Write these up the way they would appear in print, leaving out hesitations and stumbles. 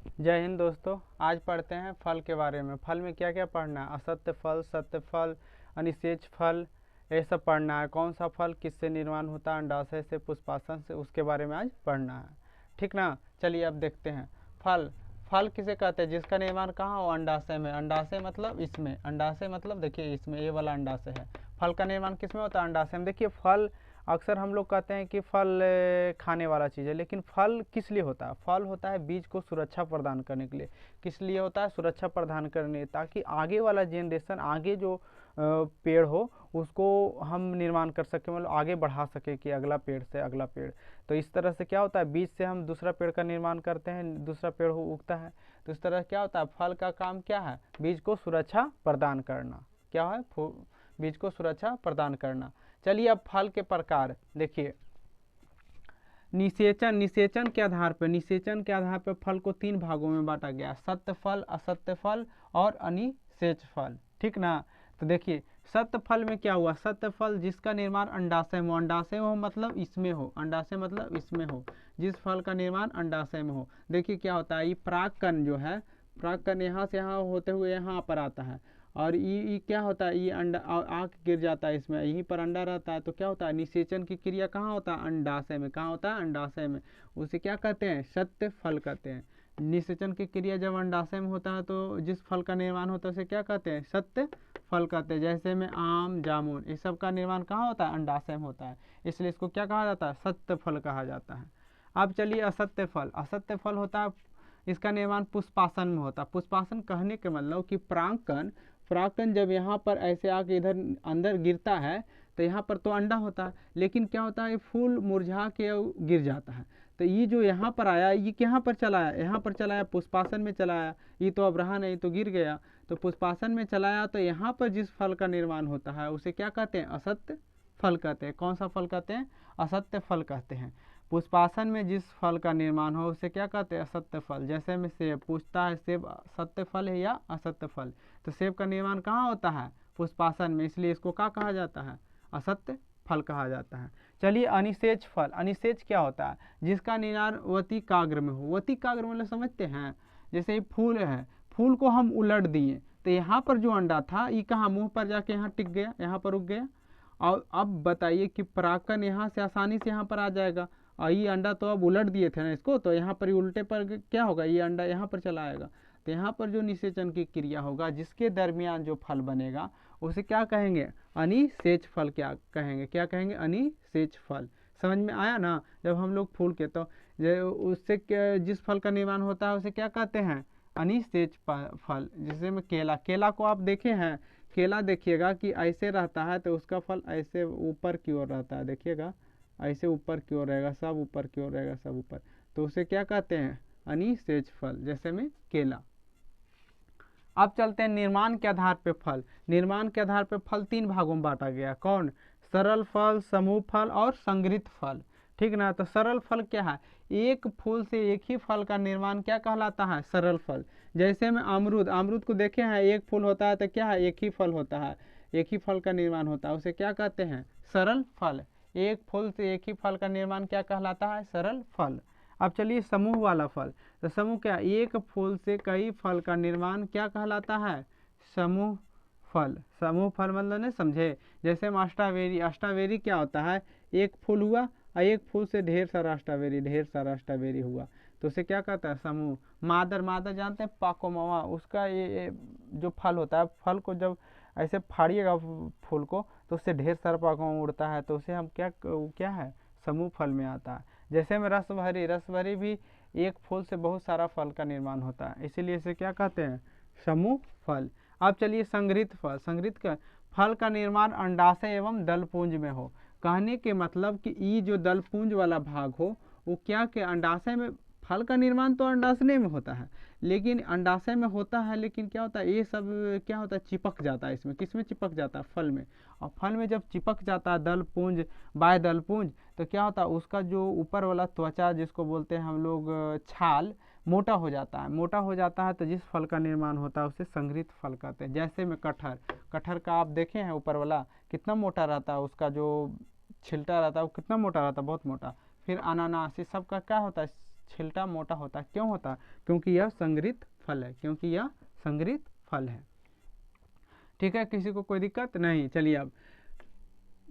जय हिंद दोस्तों। आज पढ़ते हैं फल के बारे में। फल में क्या क्या पढ़ना है? असत्य फल, सत्य फल, अनिषेच फल, ये सब पढ़ना है। कौन सा फल किससे निर्माण होता है? अंडाशय से, पुष्पासन से, उसके बारे में आज पढ़ना है। ठीक ना? चलिए अब देखते हैं। फल फल किसे कहते हैं? जिसका निर्माण कहाँ हो? अंडाशय में। अंडाशय मतलब इसमें, अंडाशय मतलब देखिए इसमें, ये वाला अंडाशय है। फल का निर्माण किसमें होता है? अंडाशय में। देखिए फल अक्सर हम लोग कहते हैं कि फल खाने वाला चीज़ है, लेकिन फल किस लिए होता है? फल होता है बीज को सुरक्षा प्रदान करने के लिए। किस लिए होता है? सुरक्षा प्रदान करने, ताकि आगे वाला जनरेशन, आगे जो पेड़ हो उसको हम निर्माण कर सकें, मतलब आगे बढ़ा सके कि अगला पेड़ से अगला पेड़। तो इस तरह से क्या होता है, बीज से हम दूसरा पेड़ का निर्माण करते हैं, दूसरा पेड़ उगता है। तो इस तरह क्या होता है, फल का काम क्या है? बीज को सुरक्षा प्रदान करना। क्या है? बीज को सुरक्षा प्रदान करना। चलिए अब फल के प्रकार देखिए। निषेचन, निषेचन के आधार पर, निषेचन के आधार पर फल को 3 भागों में बांटा गया: सत्य फल, असत्य फल और अनिषेच फल। ठीक ना? तो देखिए सत्य फल में क्या हुआ? सत्य फल जिसका निर्माण अंडाशय में हो। अंडाशय में हो मतलब इसमें हो, अंडाशय मतलब इसमें हो। जिस फल का निर्माण अंडाशय में हो। देखिए क्या होता है, ये परागकण जो है, परागकण यहाँ से यहाँ होते हुए यहाँ पर आता है, और ये क्या होता है, ये अंडा आके गिर जाता है इसमें, यहीं पर अंडा रहता है। तो क्या होता है, निषेचन की क्रिया कहाँ होता है? अंडाशय में। कहाँ होता है? अंडाशय में। उसे क्या कहते हैं? सत्य फल कहते हैं। निषेचन की क्रिया जब अंडाशय में होता है तो जिस फल का निर्माण होता है उसे क्या कहते हैं? सत्य फल कहते हैं। जैसे में आम, जामुन, इस सब का निर्माण कहाँ होता है? अंडाशय में होता है। इसलिए इसको क्या कहा जाता है? सत्य फल कहा जाता है। अब चलिए असत्य फल। असत्य फल होता है, इसका निर्माण पुष्पासन में होता है। पुष्पासन कहने के मतलब कि परागकण, परागकण जब यहाँ पर ऐसे आके इधर अंदर गिरता है तो यहाँ पर तो अंडा होता है, लेकिन क्या होता है, ये फूल मुरझा के गिर जाता है। तो ये जो यहाँ पर आया, ये कहाँ पर चला आया? यहाँ पर चला आया, पुष्पासन में चला आया। ये तो अब रहा नहीं, तो गिर गया। तो पुष्पासन में चला आया, तो यहाँ पर जिस फल का निर्माण होता है उसे क्या कहते हैं? असत्य फल कहते हैं। कौन सा फल कहते हैं? असत्य फल कहते हैं। पुष्पासन में जिस फल का निर्माण हो उसे क्या कहते हैं? असत्य फल। जैसे में सेब, पूछता है सेब सत्य फल है या असत्य फल? तो सेब का निर्माण कहाँ होता है? पुष्पासन में। इसलिए इसको क्या कहा जाता है? असत्य फल कहा जाता है। चलिए अनिषेच फल। अनिषेच क्या होता है? जिसका निर्माण वतिकाग्र में हो। वतिकाग्र मतलब समझते हैं? जैसे ये फूल है, फूल को हम उलट दिए तो यहाँ पर जो अंडा था ये कहाँ, मुंह पर जाके यहाँ टिक गया, यहाँ पर उग गया। और अब बताइए कि परागकण यहाँ से आसानी से यहाँ पर आ जाएगा, और ये अंडा तो अब उलट दिए थे ना इसको, तो यहाँ पर उल्टे पर क्या होगा, ये अंडा यहाँ पर चला आएगा। तो यहाँ पर जो निषेचन की क्रिया होगा, जिसके दरमियान जो फल बनेगा उसे क्या कहेंगे? अनिषेच फल। क्या कहेंगे? क्या कहेंगे? अनिषेच फल। समझ में आया ना? जब हम लोग फूल के, तो उससे जिस फल का निर्माण होता है उसे क्या कहते हैं? अनिषेच फल। जैसे में केला, केला को आप देखे हैं? केला देखिएगा कि ऐसे रहता है तो उसका फल ऐसे ऊपर की ओर रहता है, देखिएगा ऐसे ऊपर की ओर रहेगा, सब ऊपर की ओर रहेगा, सब ऊपर। तो उसे क्या कहते हैं? अनिषेच फल। जैसे में केला। अब चलते हैं निर्माण के आधार पे फल। निर्माण के आधार पे फल 3 भागों में बांटा गया। कौन? सरल फल, समूह फल और संगृत फल। ठीक ना? तो सरल फल क्या है? एक फूल से एक ही फल का निर्माण क्या कहलाता है? सरल फल। जैसे में अमरूद, अमरूद को देखे हैं, एक फूल होता है तो क्या है, एक ही फल होता है, एक ही फल का निर्माण होता है, उसे क्या कहते हैं? सरल फल। एक फूल से एक ही फल का निर्माण क्या कहलाता है? सरल फल। अब चलिए समूह वाला फल। तो समूह क्या? एक फूल से कई फल का निर्माण क्या कहलाता है? समूह फल। समूह फल मतलब नहीं समझे? जैसे में स्ट्रॉबेरी, स्ट्रॉबेरी क्या होता है? एक फूल हुआ और एक फूल से ढेर सारा स्ट्रॉबेरी, ढेर सारा स्ट्रॉबेरी हुआ, तो उसे क्या कहता है? समूह। मादर, मादर जानते हैं? पाको मावा, उसका ये जो फल होता है, फल को जब ऐसे फाड़िएगा फूल को तो उससे ढेर सारा पाको उड़ता है, तो उसे हम क्या है? समूह फल में आता है। जैसे में रस भरी, रस भरी भी एक फूल से बहुत सारा फल का निर्माण होता है, इसीलिए इसे क्या कहते हैं? समूह फल। अब चलिए संगृत फल। संगृत का फल का निर्माण अंडाशय एवं दलपुंज में हो। कहने के मतलब कि ये जो दलपुंज वाला भाग हो वो क्या के अंडाशय में, फल का निर्माण तो अंडाशय में होता है, लेकिन अंडाशय में होता है, लेकिन क्या होता है, ये सब क्या होता है, चिपक जाता है इसमें। किसमें चिपक जाता है? फल में। और फल में जब चिपक जाता है दलपुंज, बाय दलपुंज, तो क्या होता है, उसका जो ऊपर वाला त्वचा जिसको बोलते हैं हम लोग छाल, मोटा हो जाता है। मोटा हो जाता है तो जिस फल का निर्माण होता है उसे संगृत फल कहते हैं। जैसे में कटहर, कटहर का आप देखे हैं ऊपर वाला कितना मोटा रहता है, उसका जो छिलटा रहता है वो कितना मोटा रहता है, बहुत मोटा। फिर अनानास, ये सब का क्या होता है? छिलका मोटा होता है। क्यों होता है? क्योंकि यह संग्रहित फल है, क्योंकि यह संग्रहित फल है। ठीक है, किसी को कोई दिक्कत नहीं। चलिए अब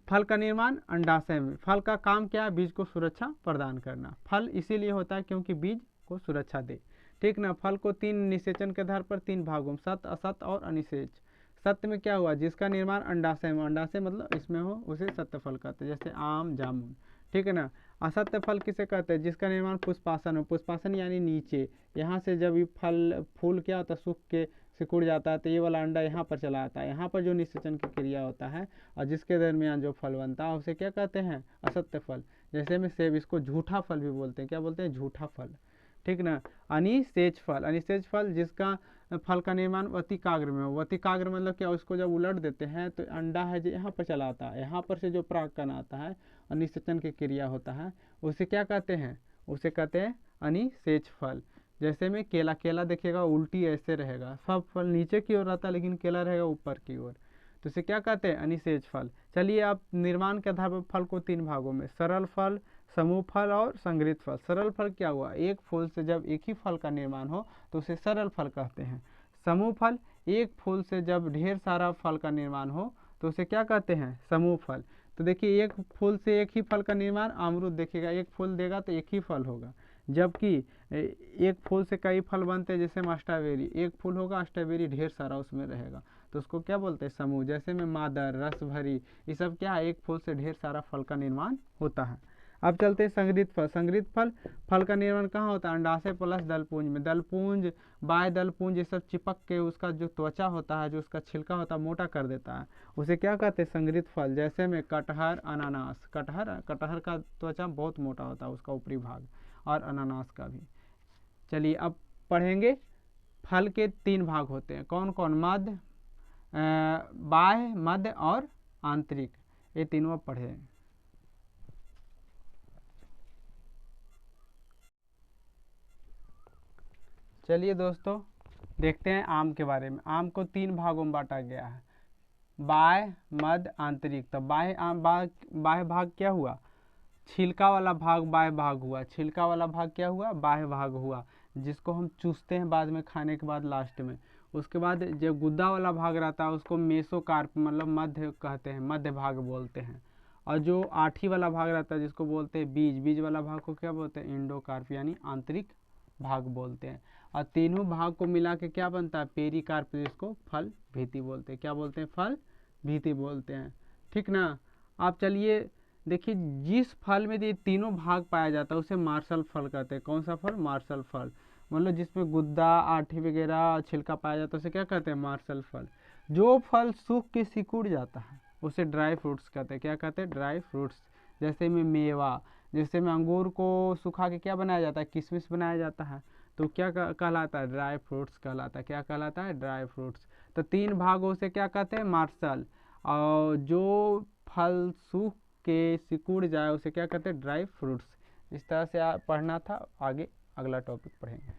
फल का निर्माण अंडाशय में। फल का काम क्या है? बीज को सुरक्षा प्रदान करना। फल इसीलिए होता है क्योंकि बीज को सुरक्षा दे। ठीक ना। फल को 3 निषेचन के आधार पर 3 भागों में, सत्य, असत्य और अनिषेच। सत्य में क्या हुआ? जिसका निर्माण अंडाशय में, अंडाशय मतलब इसमें हो, उसे सत्य फल कहते हैं, जैसे आम, जामुन। ठीक है ना। असत्य फल किसे कहते हैं? जिसका निर्माण पुष्पासन हो, पुष्पासन यानी नीचे, यहाँ से जब ये फल फूल क्या होता है, सूख के सिकुड़ जाता है, तो ये वाला अंडा यहाँ पर चला आता है, यहाँ पर जो निषेचन की क्रिया होता है और जिसके दरमियान जो फल बनता है उसे क्या कहते हैं? असत्य फल। जैसे में सेब, इसको झूठा फल भी बोलते हैं। क्या बोलते हैं? झूठा फल। ठीक ना। अनिषेच फल, अनिषेच फल जिसका फल का निर्माण वतिकाग्र में हो। वतिकाग्र मतलब क्या? उसको जब उलट देते हैं तो अंडा है जो यहाँ पर चला आता है, यहाँ पर से जो परागकण आता है और निषेचन की क्रिया होता है, उसे क्या कहते हैं? उसे कहते हैं अनिषेच फल। जैसे में केला, केला देखिएगा उल्टी ऐसे रहेगा, सब फल नीचे की ओर रहता है लेकिन केला रहेगा ऊपर की ओर, तो इसे क्या कहते हैं? अनिषेच फल। चलिए आप निर्माण के आधार पर फल को 3 भागों में, सरल फल, समूह फल और संग्रहित फल। सरल फल क्या हुआ? एक फूल से जब एक ही फल का निर्माण हो तो उसे सरल फल कहते हैं। समूह फल, एक फूल से जब ढेर सारा फल का निर्माण हो तो उसे क्या कहते हैं? समूह फल। तो देखिए एक फूल से एक ही फल का निर्माण, अमरूद देखिएगा एक फूल देगा तो एक ही फल होगा, जबकि एक फूल से कई फल बनते हैं, जैसे में स्ट्रॉबेरी, एक फूल होगा स्ट्रॉबेरी ढेर सारा उसमें रहेगा, तो उसको क्या बोलते हैं? समूह। जैसे में मादर, रस भरी, ये सब क्या है? एक फूल से ढेर सारा फल का निर्माण होता है। अब चलते हैं संग्रहित फल। संग्रहित फल, फल का निर्माण कहाँ होता है? अंडाशय प्लस दलपुंज में। दलपुंज, बाह्य दलपुंज, ये सब चिपक के उसका जो त्वचा होता है, जो उसका छिलका होता है, मोटा कर देता है, उसे क्या कहते हैं? संग्रहित फल। जैसे में कटहर, अनानास। कटहर का त्वचा बहुत मोटा होता है, उसका ऊपरी भाग, और अनानास का भी। चलिए अब पढ़ेंगे फल के 3 भाग होते हैं। कौन कौन? मध्य, बाह्य, मध्य और आंतरिक, ये तीनों पढ़े। चलिए दोस्तों देखते हैं आम के बारे में। आम को 3 भागों में बांटा गया है, बाह्य, मध्य, आंतरिक। तो बाह्य भाग क्या हुआ? छिलका वाला भाग बाह्य भाग हुआ। छिलका वाला भाग क्या हुआ? बाह्य भाग हुआ, जिसको हम चूसते हैं बाद में, खाने के बाद लास्ट में। उसके बाद जो गुद्दा वाला भाग रहता है उसको मेसोकार्प मतलब मध्य कहते हैं, मध्य भाग बोलते हैं। और जो आठी वाला भाग रहता है जिसको बोलते हैं बीज, बीज वाला भाग को क्या बोलते हैं? इंडोकार्प यानी आंतरिक भाग बोलते हैं। और तीनों भाग को मिला के क्या बनता है? पेरिकार्प, जिसको फल भीति बोलते हैं। क्या बोलते हैं? फल भीति बोलते हैं। ठीक ना। आप चलिए देखिए, जिस फल में ये तीनों भाग पाया जाता है उसे मार्शल फल कहते हैं। कौन सा फल? मार्शल फल। मतलब जिसमें गुद्दा, आठी वगैरह, छिलका पाया जाता है उसे क्या कहते हैं? मार्शल फल। जो फल सूख के सिकुड़ जाता है उसे ड्राई फ्रूट्स कहते हैं। क्या कहते हैं? Dry fruits. जैसे में मेवा, जैसे में अंगूर को सुखा के क्या बनाया जाता है? किशमिश बनाया जाता है, तो क्या कहलाता है? ड्राई फ्रूट्स कहलाता है। क्या कहलाता है? Dry fruits. तो 3 भागों से क्या कहते हैं? मार्शल। और जो फल सूख के सिकुड़ जाए उसे क्या कहते हैं? Dry fruits. इस तरह से पढ़ना था। आगे अगला टॉपिक पढ़ेंगे।